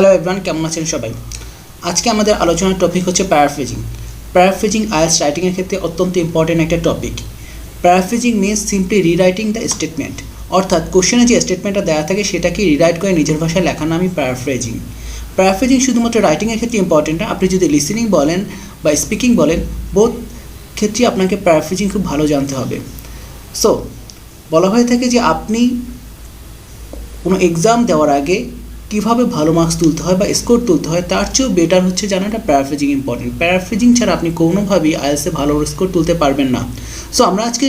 Hello everyone, কেমন আছেন সবাই? আজকে আমাদের আলোচনার টপিক হচ্ছে প্যারাফ্রেজিং। প্যারাফ্রেজিং আইএলটিএস রাইটিংয়ের ক্ষেত্রে অত্যন্ত ইম্পর্টেন্ট একটা topic. Paraphrasing means simply rewriting the statement, অর্থাৎ কোশ্চেনে যে স্টেটমেন্টটা দেওয়া থাকে সেটাকে রিরাইট করে নিজের ভাষায় লেখার নামই প্যারাফ্রেজিং। প্যারাফ্রেজিং শুধুমাত্র রাইটিংয়ের ক্ষেত্রে ইম্পর্টেন্ট না, আপনি যদি লিসেনিং বলেন বা স্পিকিং বলেন, বোথ ক্ষেত্রে আপনাকে প্যারাফ্রেজিং খুব ভালো জানতে হবে। সো বলা হয়ে থাকে যে আপনি কোনো এক্সাম দেওয়ার আগে কীভাবে ভালো মার্কস তুলতে হয় বা স্কোর তুলতে হয় তার চেয়েও বেটার হচ্ছে জানাটা প্যারাফ্রেজিং ইম্পর্টেন্ট। প্যারাফ্রেজিং ছাড়া আপনি কোনোভাবেই আইএলটিএসে ভালো স্কোর তুলতে পারবেন না। সো আমরা আজকে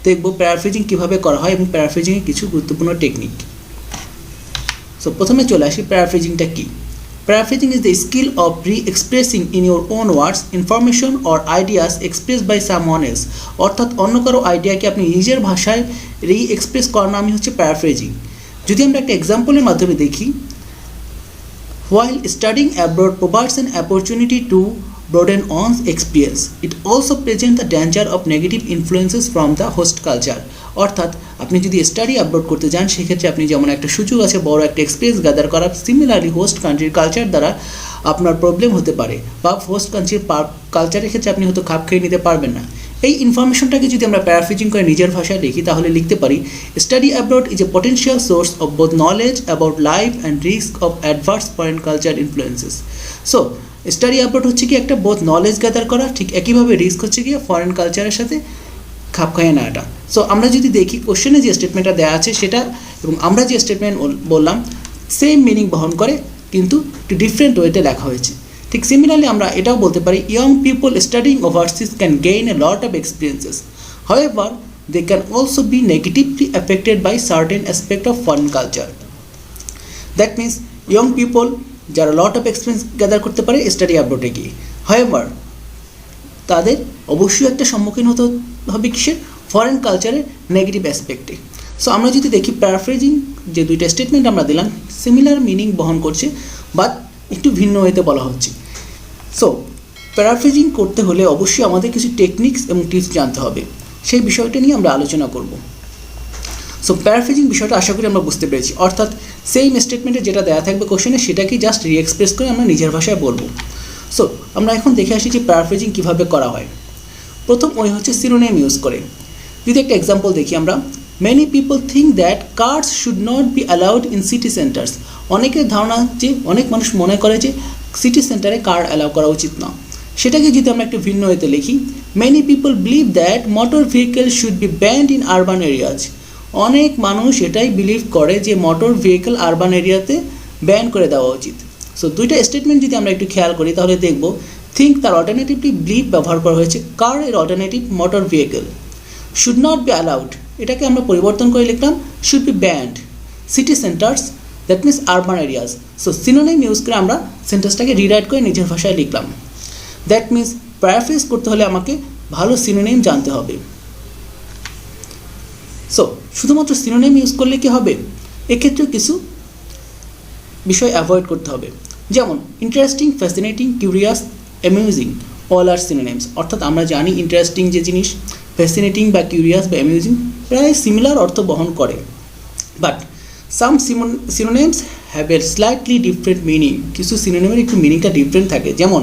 দেখব প্যারাফ্রেজিং কীভাবে করা হয় এবং প্যারাফ্রেজিংয়ের কিছু গুরুত্বপূর্ণ টেকনিক। সো প্রথমে চলে আসি, প্যারাফ্রেজিংটা কী? Paraphrasing is the skill of re-expressing in your own words information or ideas expressed by someone else, অর্থাৎ অন্য কারো আইডিয়াকে আপনি নিজের ভাষায় রি-এক্সপ্রেস করার নামই হচ্ছে প্যারাফ্রেজিং। যদি আমরা একটা এক্সাম্পলের মাধ্যমে দেখি, while studying abroad provides an opportunity to broaden one's experience, it also presents the danger of negative influences from the host culture. অর্থাৎ আপনি যদি স্টাডি অ্যাব্রোড করতে যান সেক্ষেত্রে আপনি যেমন একটা সুযোগ আছে বড় একটা এক্সপিরিয়েন্স গ্যাদার করা, সিমিলারলি হোস্ট কান্ট্রির কালচার দ্বারা আপনার প্রবলেম হতে পারে বা হোস্ট কান্ট্রির কালচারের ক্ষেত্রে আপনি হয়তো খাপ খেয়ে নিতে পারবেন না। এই ইনফরমেশনটাকে যদি আমরা প্যারাফ্রেজিং করে নিজের ভাষায় লিখি তাহলে লিখতে পারি, study abroad is a potential source of both knowledge about life and risk of adverse foreign culture influences. So study abroad হচ্ছে কি একটা বোথ নলেজ গ্যাদার করা, ঠিক একইভাবে রিস্ক হচ্ছে কি ফরেন কালচারের সাথে খাপ খাইয়ে নেওয়াটা। সো আমরা যদি দেখি কোশ্চেনে যে স্টেটমেন্টটা দেওয়া আছে সেটা এবং আমরা যে স্টেটমেন্ট বললাম সেম মিনিং বহন করে, কিন্তু একটু ডিফারেন্ট ওয়েতে লেখা হয়েছে। ঠিক সিমিলারলি আমরা এটাও বলতে পারি, young people studying overseas can gain a lot of experiences, however they can also be negatively affected by certain aspect of foreign culture. That means young people যারা লট অফ এক্সপিরিয়েন্স গ্যাদার করতে পারে study অ্যাব্রোডে গিয়ে, however তাদের অবশ্যই একটা সম্মুখীন হতে হবে কিসের? ফরেন কালচারের নেগেটিভ অ্যাসপেক্টে। সো আমরা যদি দেখি প্যারাফ্রেজিং যে দুইটা স্টেটমেন্ট আমরা দিলাম সিমিলার মিনিং বহন করছে বাট একটু ভিন্ন ওয়েতে বলা হচ্ছে। সো প্যারাফ্রেজিং করতে হলে অবশ্যই আমাদের কিছু টেকনিক্স এবং টিপস জানতে হবে, সেই বিষয়টা নিয়ে আমরা আলোচনা করব। সো প্যারাফ্রেজিং বিষয়টা আশা করি আমরা বুঝতে পেরেছি, অর্থাৎ সেম স্টেটমেন্টে যেটা দেওয়া থাকবে কোশ্চেনে সেটাকেই জাস্ট রিএক্সপ্রেস করে আমরা নিজের ভাষায় বলবো। সো আমরা এখন দেখে আসি যে প্যারাফ্রেজিং কীভাবে করা হয়। প্রথম ওই হচ্ছে সিনোনিম ইউজ করে। যদি একটা এক্সাম্পল দেখি আমরা, many people think that cars should not be allowed in city centres. অনেকের ধারণা যে অনেক মানুষ মনে করে যে সিটি সেন্টারে কার অ্যালাউ করা উচিত না। সেটাকে যদি আমরা একটু ভিন্ন হতে লিখি, many people believe that motor vehicle should be band in urban areas. অনেক মানুষ এটাই বিলিভ করে যে মোটর ভেহিকেল আরবান এরিয়াতে ব্যান করে দেওয়া উচিত। সো দুইটা স্টেটমেন্ট যদি আমরা একটু খেয়াল করি তাহলে দেখব থিঙ্ক তার অল্টারনেটিভলি বিলিভ ব্যবহার করা হয়েছে, কার এর alternative motor vehicle. Should not be allowed এটাকে আমরা পরিবর্তন করে লিখলাম should be banned city centres, that means urban areas. So synonym use করে আমরা সেন্টেন্সটাকে রিরাইট করে নিজের ভাষায় লিখলাম। দ্যাট মিনস প্যারাফ্রেজ করতে হলে আমাকে ভালো সিনোনিম জানতে হবে। সো শুধুমাত্র সিনোনিম ইউজ করলে কি হবে? এক্ষেত্রে কিছু বিষয় অ্যাভয়েড করতে হবে, যেমন interesting, fascinating, curious, amusing, all are synonyms. অর্থাৎ আমরা জানি ইন্টারেস্টিং যে জিনিস, ফ্যাসিনেটিং বা কিউরিয়াস বা অ্যামিউজিং প্রায় সিমিলার অর্থ বহন করে, but some synonyms have a slightly different meaning. কিছু সিনোনিমের একটু মিনিংটা ডিফারেন্ট থাকে, যেমন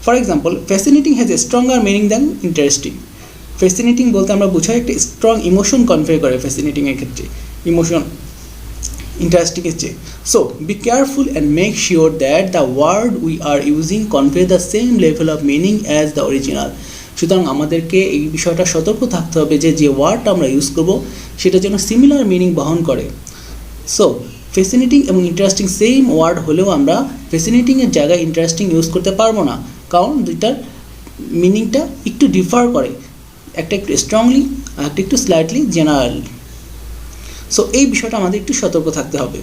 for example fascinating has a stronger meaning than interesting. Fascinating বলতে আমরা বুঝাই একটা স্ট্রং ইমোশন কনভে করে ফ্যাসিনেটিংয়ের ক্ষেত্রে, ইমোশন ইন্টারেস্টিং এর চেয়ে। So be careful and make sure that the word we are using convey the same level of meaning as the original. সুতরাং আমাদেরকে এই বিষয়টা সতর্ক থাকতে হবে যে যে ওয়ার্ডটা আমরা ইউজ করব সেটা যেন সিমিলার মিনিং বহন করে। সো ফ্যাসিনেটিং এবং ইন্টারেস্টিং সেম ওয়ার্ড হলেও আমরা ফ্যাসিনেটিংয়ের জায়গায় ইন্টারেস্টিং ইউজ করতে পারবো না, কারণ দুইটার মিনিংটা একটু ডিফার করে, একটা একটু স্ট্রংলি আর একটা একটু স্লাইটলি জেনারেল। সো এই বিষয়টা আমাদের একটু সতর্ক থাকতে হবে।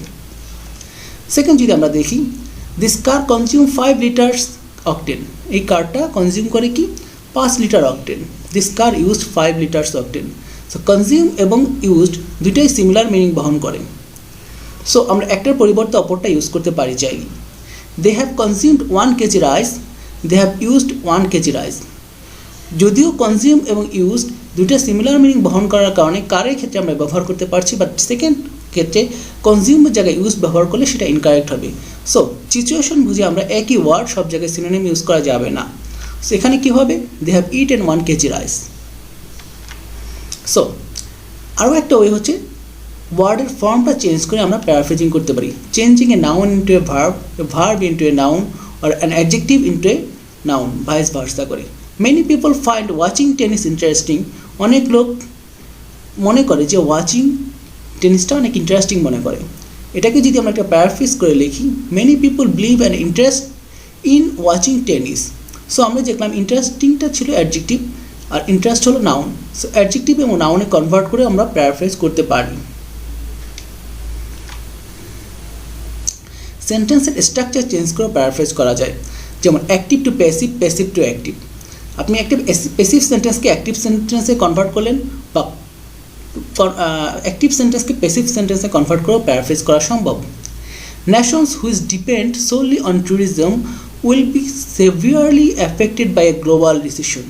সেকেন্ড যদি আমরা দেখি, this car consume 5 litres octane. এই কারটা কনজিউম করে কি 5 litre octane. This car used 5 litres octane. So consume এবং ইউজড দুইটাই সিমিলার মিনিং বহন করে। সো আমরা একটার পরিবর্তে অপরটা ইউজ করতে পারি চাইলে। They have consumed 1 KG rice, they have used 1 KG rice. যদিও কনজিউম এবং ইউজড দুইটা সিমিলার মিনিং বহন করার কারণে কারের ক্ষেত্রে আমরা ব্যবহার করতে পারছি, বাট সেকেন্ড ক্ষেত্রে কনজিউমের জায়গায় ইউজ ব্যবহার করলে সেটা ইনকারেক্ট হবে। সো সিচুয়েশন বুঝে আমরা একই ওয়ার্ড সব জায়গায় সিনোনিম ইউজ করা যাবে না। সো এখানে কী হবে, they have eaten 1 kg rice. So আরও একটা ওয়ে হচ্ছে ওয়ার্ডের ফর্মটা চেঞ্জ করে আমরা প্যারাফ্রেজিং করতে পারি। Changing a noun into A verb into a noun or an adjective into a noun, vice versa করে। Many people find watching tennis interesting. অনেক লোক মনে করে যে ওয়াচিং টেনিসটা অনেক ইন্টারেস্টিং মনে করে। এটাকে যদি আমরা একটা প্যারাফ্রেজ করে লিখি, many people believe an interest in watching tennis. So আমরা দেখলাম ইন্টারেস্টিংটা ছিল অ্যাডজেক্টিভ আর ইন্টারেস্ট হলো নাউন। সো অ্যাডজেক্টিভ এবং নাউনে কনভার্ট করে আমরা প্যারাফ্রেজ করতে পারি। সেন্টেন্সের স্ট্রাকচার চেঞ্জ করে প্যারাফ্রেজ করা যায়, যেমন active to passive, passive to active. আপনি একটা প্যাসিভ সেন্টেন্সকে অ্যাক্টিভ সেন্টেন্সে কনভার্ট করলেন বা অ্যাক্টিভ সেন্টেন্সকে প্যাসিভ সেন্টেন্সে কনভার্ট করেও প্যারাফ্রেজ করা সম্ভব। Nations which depend solely on tourism will be severely affected by a global recession.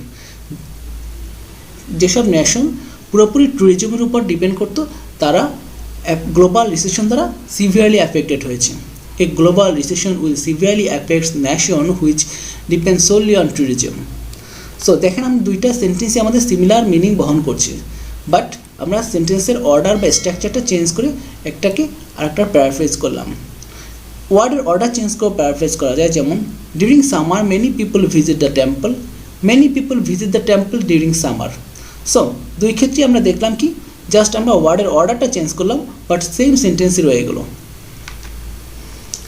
যেসব নেশন পুরোপুরি ট্যুরিজমের উপর ডিপেন্ড করতো তারা গ্লোবাল রিসেশন দ্বারা সিভিয়ারলি অ্যাফেক্টেড হয়েছে। A global recession will severely affect nations which depend solely on tourism. So দেখেন আমি দুইটা সেন্টেন্সই আমাদের সিমিলার মিনিং বহন করছে, বাট আমরা সেন্টেন্সের অর্ডার বা স্ট্রাকচারটা চেঞ্জ করে একটাকে আরেকটা প্যারাফ্রেজ করলাম। ওয়ার্ডের অর্ডার চেঞ্জ করে প্যারাফ্রেজ করা যায়, যেমন during summer many people visit the temple, many people visit the temple during summer. So দুই ক্ষেত্রে আমরা দেখলাম কি জাস্ট আমরা ওয়ার্ডের অর্ডারটা চেঞ্জ করলাম, বাট সেম সেন্টেন্সই রয়ে গেলো।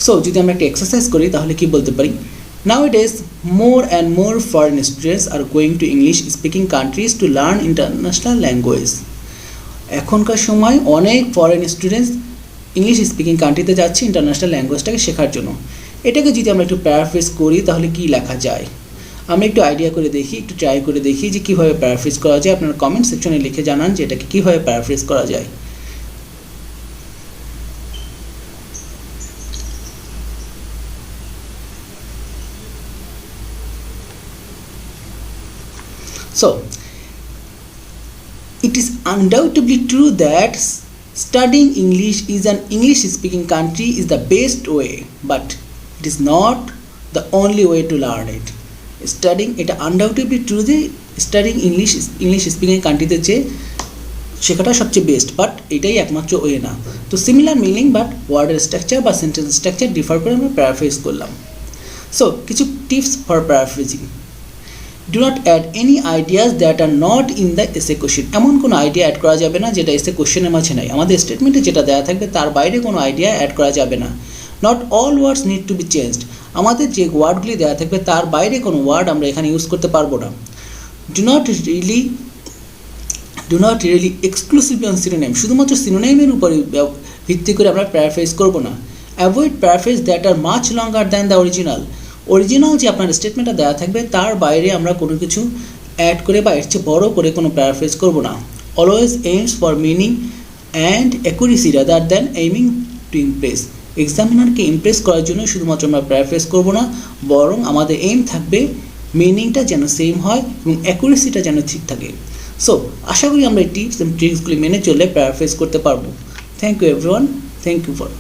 সো যদি আমরা একটা এক্সারসাইজ করি তাহলে কি বলতে পারি, nowadays more and more foreign students are going to English speaking countries to learn international language. এখনকার সময় অনেক ফরেন স্টুডেন্টস ইংলিশ স্পিকিং কান্ট্রিতে যাচ্ছে ইন্টারন্যাশনাল ল্যাঙ্গুয়েজটাকে শেখার জন্য। এটাকে যদি আমরা একটু প্যারাফ্রেজ করি তাহলে কি লেখা যায়, আমরা একটু আইডিয়া করে দেখি, একটু ট্রাই করে দেখি যে কীভাবে প্যারাফ্রেজ করা যায়। আপনারা কমেন্ট সেকশনে লিখে জানান যে এটাকে কীভাবে প্যারাফ্রেজ করা যায়। So, it is undoubtedly true that studying English in an English-speaking country is the best way, but it is not the only way to learn it. Studying it undoubtedly true যে studying English-speaking countryতে যে শেখাটা সবচেয়ে best, but এটাই একমাত্র way না। তো similar meaning but ওয়ার্ডের structure বা সেন্টেন্স স্ট্রাকচার ডিফার করে আমরা প্যারাফ্রেজ করলাম। সো কিছু tips for paraphrasing. Do not add any ideas that are not in the essay question. এমন কোনো আইডিয়া অ্যাড করা যাবে না যেটা এসে কোশ্চেনের মাঝে নাই। আমাদের স্টেটমেন্টে যেটা দেওয়া থাকবে তার বাইরে কোনো আইডিয়া অ্যাড করা যাবে না। Not all words need to be changed. আমাদের যে ওয়ার্ডগুলি দেওয়া থাকবে তার বাইরে কোনো ওয়ার্ড আমরা এখানে ইউজ করতে পারবো না। Do not really exclusively on synonym. শুধুমাত্র সিনোনিমের উপর ভিত্তি করে আমরা প্যারাফ্রেজ করবো না। Avoid paraphrase that R much longer than the original. Original যে আপনার স্টেটমেন্টটা দেওয়া থাকবে তার বাইরে আমরা কোনো কিছু অ্যাড করে বা এর চেয়ে বড়ো করে কোনো প্যারাফ্রেজ করবো না। Always aims for meaning and accuracy rather than aiming to impress. এক্সামিনারকে ইমপ্রেস করার জন্য শুধুমাত্র আমরা প্যারাফ্রেজ করবো না, বরং আমাদের এইম থাকবে মিনিংটা যেন সেম হয় এবং অ্যাকুরেসিটা যেন ঠিক থাকে। সো আশা করি আমরা এই টিপস এবং ট্রিক্সগুলি মেনে চললে প্যারাফ্রেজ করতে পারবো। Thank you everyone, thank you for